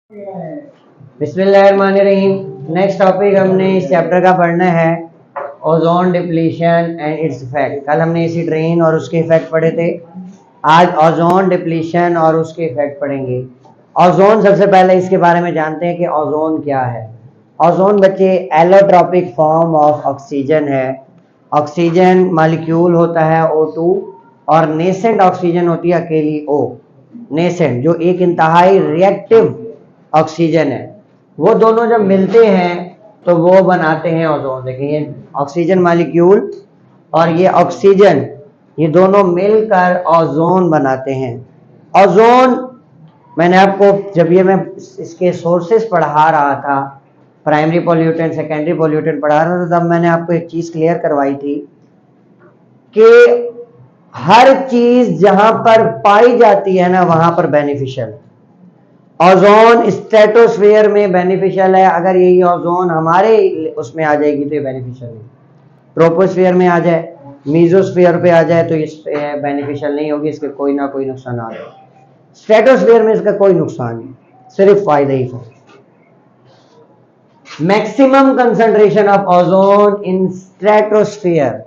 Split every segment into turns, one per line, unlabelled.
बिस्मिल्लाहिर्रहमानिर्रहीम। Next topic हमने इस चैप्टर का पढ़ना है ozone depletion and its effect. कल हमने एसिड रेन और उसके इफेक्ट पढ़े थे। आज ओजोन डिप्लीशन और उसके इफेक्ट पढ़ेंगे। ओजोन, सबसे पहले इसके बारे में जानते हैं कि ओजोन क्या है। ओजोन बच्चे एलोट्रॉपिक फॉर्म ऑफ ऑक्सीजन है। ऑक्सीजन मॉलिक्यूल होता है O2 और नेसेंट ऑक्सीजन होती है अकेली O। नेसेंट जो एक इंतहाई रिएक्टिव ऑक्सीजन है, वो दोनों जब मिलते हैं तो वो बनाते हैं ओजोन। देखिए ये ऑक्सीजन मॉलिक्यूल और ये ऑक्सीजन, ये दोनों मिलकर ओजोन बनाते हैं। ओजोन मैंने आपको जब ये मैं इसके सोर्सेस पढ़ा रहा था, प्राइमरी पोल्यूटेंट सेकेंडरी पोल्यूटेंट पढ़ा रहा था, तब मैंने आपको एक चीज क्लियर करवाई थी कि हर चीज जहां पर पाई जाती है ना वहां पर बेनिफिशियल है। ओजोन स्ट्रेटोस्फेयर में बेनिफिशियल है। अगर यही ओजोन हमारे उसमें आ जाएगी तो ये बेनिफिशियल नहीं। ट्रोपोस्फेयर में आ जाए, मीजोस्फेयर पे आ जाए तो ये बेनिफिशियल नहीं होगी, इसके कोई ना कोई नुकसान आ जाए। स्ट्रेटोस्फेयर में इसका कोई नुकसान नहीं, सिर्फ फायदे ही फायदे। Maximum concentration of ozone in stratosphere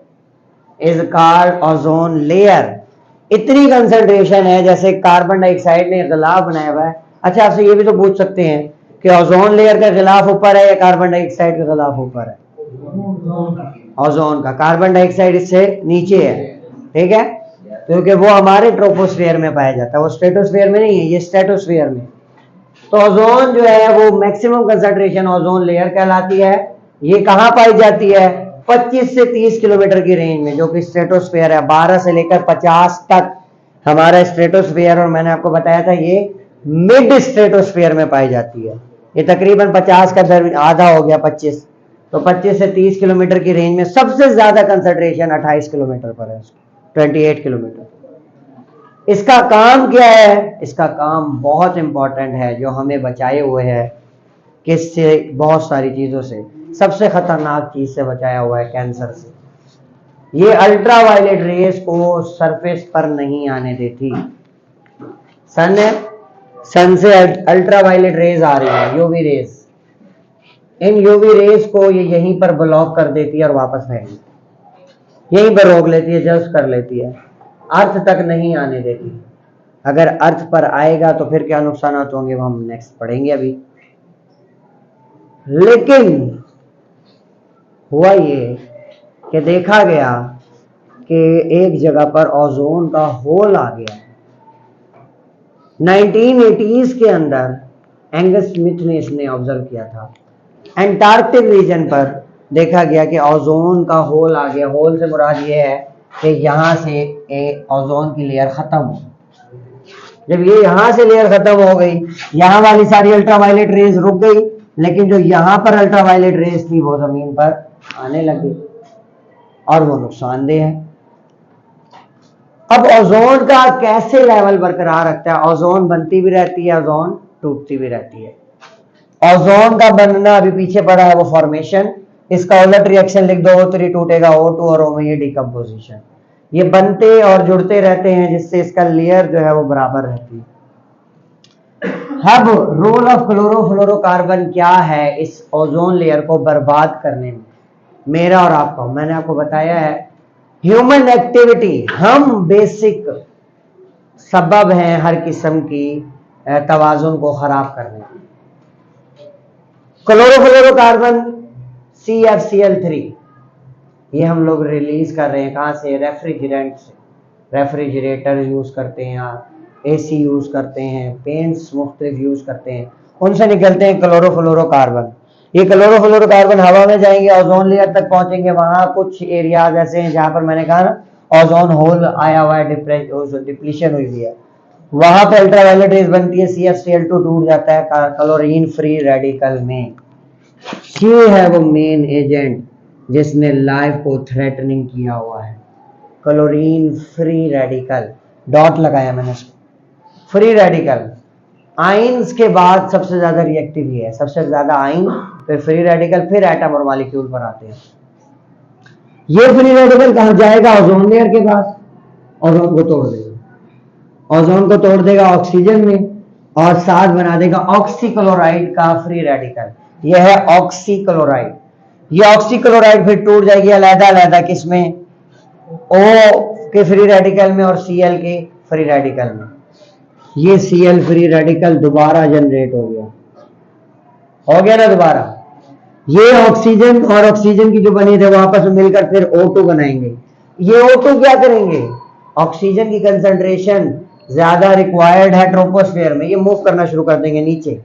is called ozone layer. इतनी कंसंट्रेशन है जैसे कार्बन डाइऑक्साइड ने गिलाफ बनाया हुआ है। अच्छा, आपसे ये भी तो पूछ सकते हैं कि ओजोन लेयर का गिलाफ ऊपर है या कार्बन डाइऑक्साइड का गिलाफ ऊपर है? ओजोन का। कार्बन डाइऑक्साइड इससे नीचे है, ठीक है, क्योंकि वो हमारे ट्रोपोस्फेयर में पाया जाता है, वो स्ट्रेटोस्फेयर में नहीं है, ये स्ट्रेटोस्फेयर में। तो ओजोन जो है वो मैक्सिमम कंसंट्रेशन ओजोन लेयर कहलाती है। ये कहां पाई जाती है? 25 से 30 किलोमीटर की रेंज में, जो कि स्ट्रेटोस्फेयर है। 12 से लेकर 50 तक हमारा स्ट्रेटोस्फेयर, और मैंने आपको बताया था ये मिड स्ट्रेटोस्फेयर में पाई जाती है। ये तकरीबन 50 का आधा हो गया 25, तो 25 से 30 किलोमीटर की रेंज में सबसे ज्यादा कंसंट्रेशन 28 किलोमीटर पर है, 28 किलोमीटर। इसका काम क्या है? इसका काम बहुत इंपॉर्टेंट है, जो हमें बचाए हुए है किससे? बहुत सारी चीजों से। सबसे खतरनाक चीज से बचाया हुआ है, कैंसर से। ये अल्ट्रा वायलेट रेस को सरफेस पर नहीं आने देती। सन से अल्ट्रा वायलेट रेज आ रही है, यूवी रेस। इन यूवी रेस को ये यहीं पर ब्लॉक कर देती है और वापस फेंक देती है, यहीं पर रोक लेती है, जस्ट कर लेती है, अर्थ तक नहीं आने देती। अगर अर्थ पर आएगा तो फिर क्या नुकसान होंगे वो हम नेक्स्ट पढ़ेंगे अभी। लेकिन हुआ ये कि देखा गया कि एक जगह पर ओजोन का होल आ गया है। 1980s के अंदर एंगस स्मिथ ने इसने ऑब्जर्व किया था। एंटार्क्टिक रीजन पर देखा गया कि ओजोन का होल आ गया। होल से मुराद ये है कि यहां से ओजोन की लेयर खत्म हो। जब ये यहां से लेयर खत्म हो गई, यहां वाली सारी अल्ट्रावायलेट रेज रुक गई, लेकिन जो यहां पर अल्ट्रावायलेट रेज थी वो जमीन पर आने लगी और वो नुकसानदेह है। अब ओजोन का कैसे लेवल बरकरार रखता है? ओजोन बनती भी रहती है, ओजोन टूटती भी रहती है। ओजोन का बनना अभी पीछे पड़ा है, वो फॉर्मेशन। इसका उलट रिएक्शन लिख दो, O3 टूटेगा O2 और O में ये डिकम्पोजिशन। ये बनते और जुड़ते रहते हैं, जिससे इसका लेयर जो है वो बराबर रहती है। अब रोल ऑफ क्लोरोफ्लोरोकार्बन क्या है इस ओजोन लेयर को बर्बाद करने में? मेरा और आपका, मैंने आपको बताया है, ह्यूमन एक्टिविटी, हम बेसिक सबब हैं हर किस्म की तवाजुन को खराब करने की। क्लोरोफ्लोरोकार्बन CFCl3 ये हम लोग रिलीज कर रहे हैं। कहां से? रेफ्रिजरेंट से। रेफ्रिजरेटर यूज करते हैं, AC यूज करते हैं, पेंट्स मुख्तलिफ यूज करते हैं, उनसे निकलते हैं क्लोरोफ्लोरोकार्बन। ये क्लोरोफ्लोरोकार्बन हवा में जाएंगे, ओजोन लेयर तक पहुंचेंगे। वहां कुछ एरियाज ऐसे हैं जहां पर मैंने कहा ना ओजोन होल आया हुआ है, डिप्लीशन हुई हुई है, वहां पे अल्ट्रावायलेट रेज बनती है, CFCl2 टूट जाता है क्लोरीन फ्री रेडिकल में। ये है वो मेन एजेंट जिसने लाइफ को थ्रेटनिंग किया हुआ है, क्लोरीन फ्री रेडिकल। डॉट लगाया मैंने उसको, फ्री रेडिकल। आइंस के बाद सबसे ज्यादा रिएक्टिव ये है, सबसे ज्यादा आइन, फिर फ्री रेडिकल, फिर एटम और मॉलिक्यूल पर आते हैं। ये फ्री रेडिकल कहां जाएगा? ओजोन लेयर के पास, ओजोन को तोड़ देगा। ओजोन को तोड़ देगा ऑक्सीजन में, और साथ बना देगा ऑक्सीक्लोराइड का फ्री रेडिकल। यह है ऑक्सीक्लोराइड। ये ऑक्सीक्लोराइड फिर टूट जाएगी अलग अलग किसमें, O के फ्री रेडिकल में और Cl के फ्री रेडिकल में। ये Cl फ्री रेडिकल दोबारा जनरेट हो गया ना दोबारा। ये ऑक्सीजन और ऑक्सीजन की जो बनी थे वो आपस में मिलकर फिर O2 बनाएंगे। ये O2 क्या करेंगे, ऑक्सीजन की कंसंट्रेशन ज्यादा रिक्वायर्ड है ट्रोपोस्फेयर में, ये मूव करना शुरू कर देंगे नीचे,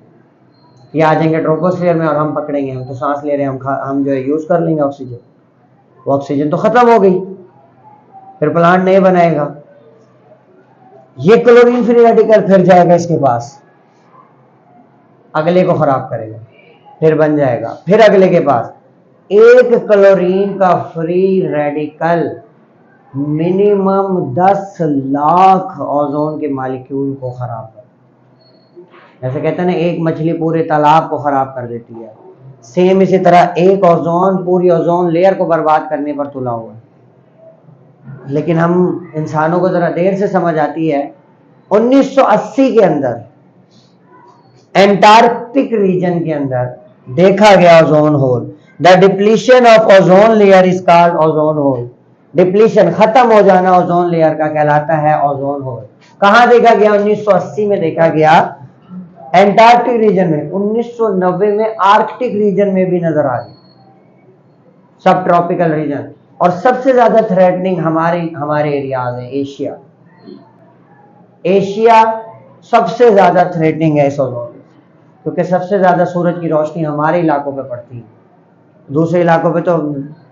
ये आ जाएंगे ट्रोपोस्फेयर में और हम पकड़ेंगे, हम तो सांस ले रहे हैं, हम जो है यूज कर लेंगे ऑक्सीजन। वो ऑक्सीजन तो खत्म हो गई, फिर प्लांट नहीं बनाएगा। ये क्लोरीन फ्री रेडिकल फिर जाएगा इसके पास, अगले को खराब करेगा, फिर बन जाएगा, फिर अगले के पास। एक क्लोरीन का free radical minimum 10 lakh ozone के मॉलिक्यूल को खराब कर, जैसे कहते हैं ना एक मछली पूरे तालाब को खराब कर देती है, सेम इसी तरह एक ओजोन पूरी ओजोन लेयर को बर्बाद करने पर तुला हुआ है। लेकिन हम इंसानों को जरा देर से समझ आती है। 1980 के अंदर एंटार्क्टिक रीजन के अंदर देखा गया ozone hole. The depletion of ozone layer is called ozone hole. Depletion खत्म हो जाना ओजोन लेयर का कहलाता है ओजोन होल। कहां देखा गया, 1980 में देखा गया एंटार्क्टिक रीजन में। 1990 में आर्कटिक रीजन में भी नजर आ गई, सब ट्रॉपिकल रीजन। और सबसे ज्यादा थ्रेटनिंग हमारे एरियाज है, एशिया। एशिया सबसे ज्यादा थ्रेटनिंग है इस ओजोन, क्योंकि सबसे ज्यादा सूरज की रोशनी हमारे इलाकों पे पड़ती है। दूसरे इलाकों पे तो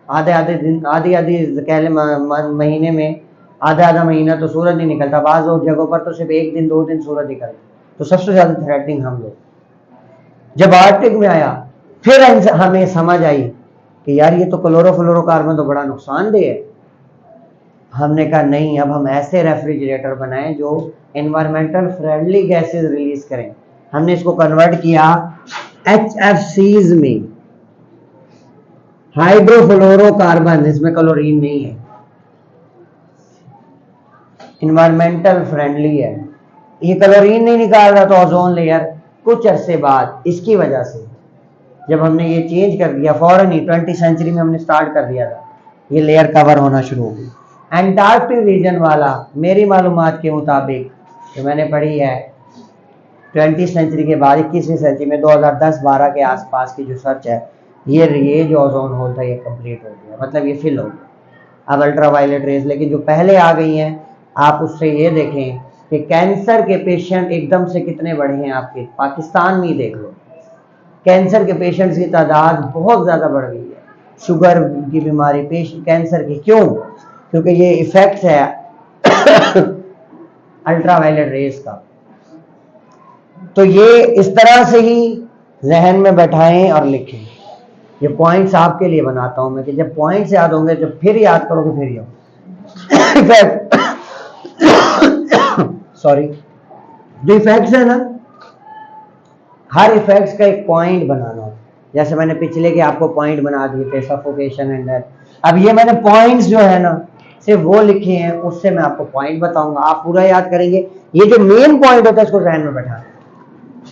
आधे दिन आधी महीने में आधा महीना तो सूरज नहीं निकलता, बाज़ जगहों पर तो सिर्फ 1 दिन 2 दिन सूरज निकलता। तो सबसे ज्यादा थ्रेटनिंग हम लोग। जब आर्कटिक में आया फिर हमें समझ आई कि यार ये तो क्लोरोफ्लोरोकार्बन तो बड़ा नुकसानदेह है। हमने कहा नहीं, अब हम ऐसे रेफ्रिजरेटर बनाएं जो एनवायरमेंटल फ्रेंडली गैसेस रिलीज करें। हमने इसको कन्वर्ट किया HFCs में, हाइड्रोफ्लोरोकार्बन, इसमें क्लोरीन नहीं है, इन्वायरमेंटल फ्रेंडली है। ये क्लोरीन नहीं निकाल रहा, तो ओजोन लेयर कुछ अरसे बाद इसकी वजह से जब हमने ये चेंज कर दिया, फौरन ही 20वीं सेंचुरी में हमने स्टार्ट कर दिया था, ये लेयर कवर होना शुरू हो गई। एंटार्क्टिक रीजन वाला मेरी मालूमात के मुताबिक जो मैंने पढ़ी है 20वीं सेंचुरी के बाद 21वीं सेंचुरी में 2010-12 के आसपास की जो सर्च है, ये जो ओजोन होल था ये कंप्लीट हो गया, मतलब ये फिल हो गया। अब अल्ट्रावायलेट रेज लेकिन जो पहले आ गई हैं, आप उससे ये देखें कि कैंसर के पेशेंट एकदम से कितने बढ़े हैं। आपके पाकिस्तान में ही देख लो, कैंसर के पेशेंट्स की तादाद बहुत ज़्यादा बढ़ गई है। शुगर की बीमारी, कैंसर की, क्यों? क्योंकि ये इफेक्ट है अल्ट्रावायलेट रेज का। तो ये इस तरह से ही जहन में बैठाएं और लिखें। ये पॉइंट्स आपके लिए बनाता हूं मैं कि जब पॉइंट्स याद होंगे, जब फिर याद करोगे फिर ये सॉरी, जो इफेक्ट्स है ना, हर इफेक्ट्स का एक पॉइंट बनाना हो। जैसे मैंने पिछले के आपको पॉइंट बना दिए थे, सफोकेशन एंड डेथ। अब ये मैंने पॉइंट्स जो है ना सिर्फ वो लिखे हैं, उससे मैं आपको पॉइंट बताऊंगा, आप पूरा याद करेंगे। ये जो मेन पॉइंट होता है इसको जहन में बैठा।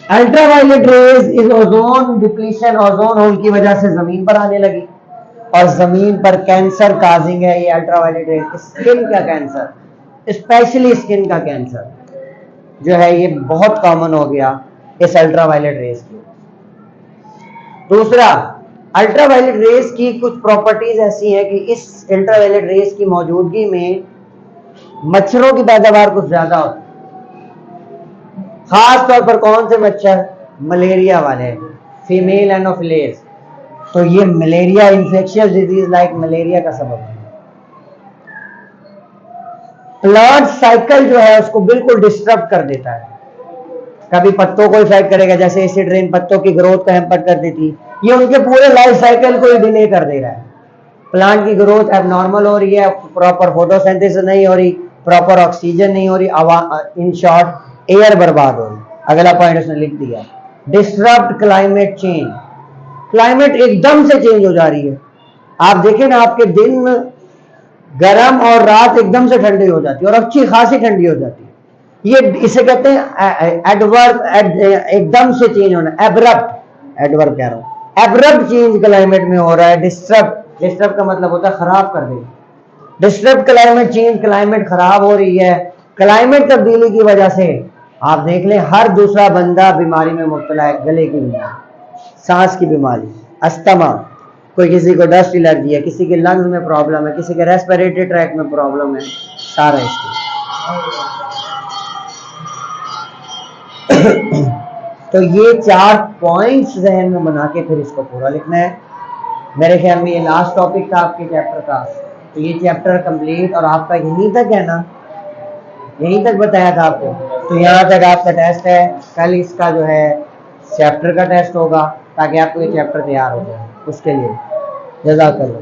Ultraviolet rays is ozone depletion, ozone hole की वजह से जमीन पर आने लगी और जमीन पर कैंसर काजिंग है ये अल्ट्रावायलेट रेज। स्किन का कैंसर, स्पेशली स्किन का कैंसर जो है ये बहुत कॉमन हो गया इस अल्ट्रावायलेट रेज की। दूसरा, अल्ट्रावायलेट रेज की कुछ प्रॉपर्टीज ऐसी हैं कि इस अल्ट्रावायलेट रेज की मौजूदगी में मच्छरों की पैदावार कुछ ज्यादा होती है। खास तौर पर कौन से मच्छर? मलेरिया वाले, फीमेल एनोफिलेज। तो ये malaria, infectious disease like malaria का सबब है। प्लांट साइकिल जो है उसको बिल्कुल डिस्टर्ब कर देता है। कभी पत्तों को इफेक्ट करेगा, जैसे एसिड रेन पत्तों की ग्रोथ को हैम्पर कर देती, ये उनके पूरे लाइफ साइकिल को डिले कर दे रहा है। प्लांट की ग्रोथ एबनॉर्मल हो रही है, प्रॉपर फोटोसिंथेसिस नहीं हो रही, प्रॉपर ऑक्सीजन नहीं हो रही, इन शॉर्ट एयर बर्बाद हो रही। अगला पॉइंट उसने लिख दिया, डिस्टर्ब्ड क्लाइमेट चेंज। क्लाइमेट एकदम से चेंज हो जा रही है। आप देखें ना, आपके दिन गर्म और रात एकदम से ठंडी हो जाती है और अच्छी खासी ठंडी हो जाती है। ये इसे कहते हैं एडवर्ब, एकदम से चेंज होना, एब्रप्ट, एडवर्ब कह रहा हूं, एब्रप्ट चेंज क्लाइमेट में हो रहा है। डिस्टर्ब, डिस्टर्ब का मतलब होता है खराब कर देना। डिस्टर्ब क्लाइमेट चेंज, क्लाइमेट खराब हो रही है। क्लाइमेट तब्दीली की वजह से आप देख लें हर दूसरा बंदा बीमारी में मुब्तला है, गले की बीमारी, सांस की बीमारी, अस्थमा, कोई किसी को डस्ट एलर्जी है, किसी के लंग्स में प्रॉब्लम है, किसी के रेस्पिरेटरी ट्रैक में प्रॉब्लम है, सारा इसकी। तो ये 4 पॉइंट्स जहन में बना के फिर इसको पूरा लिखना है। मेरे ख्याल में ये लास्ट टॉपिक था आपके चैप्टर का, तो ये चैप्टर कंप्लीट और आपका यहीं तक है ना, यहीं तक बताया था आपको। तो यहाँ तक आपका टेस्ट है, कल इसका जो है चैप्टर का टेस्ट होगा ताकि आपको ये चैप्टर तैयार हो जाए। उसके लिए जज़ाकल्लाह।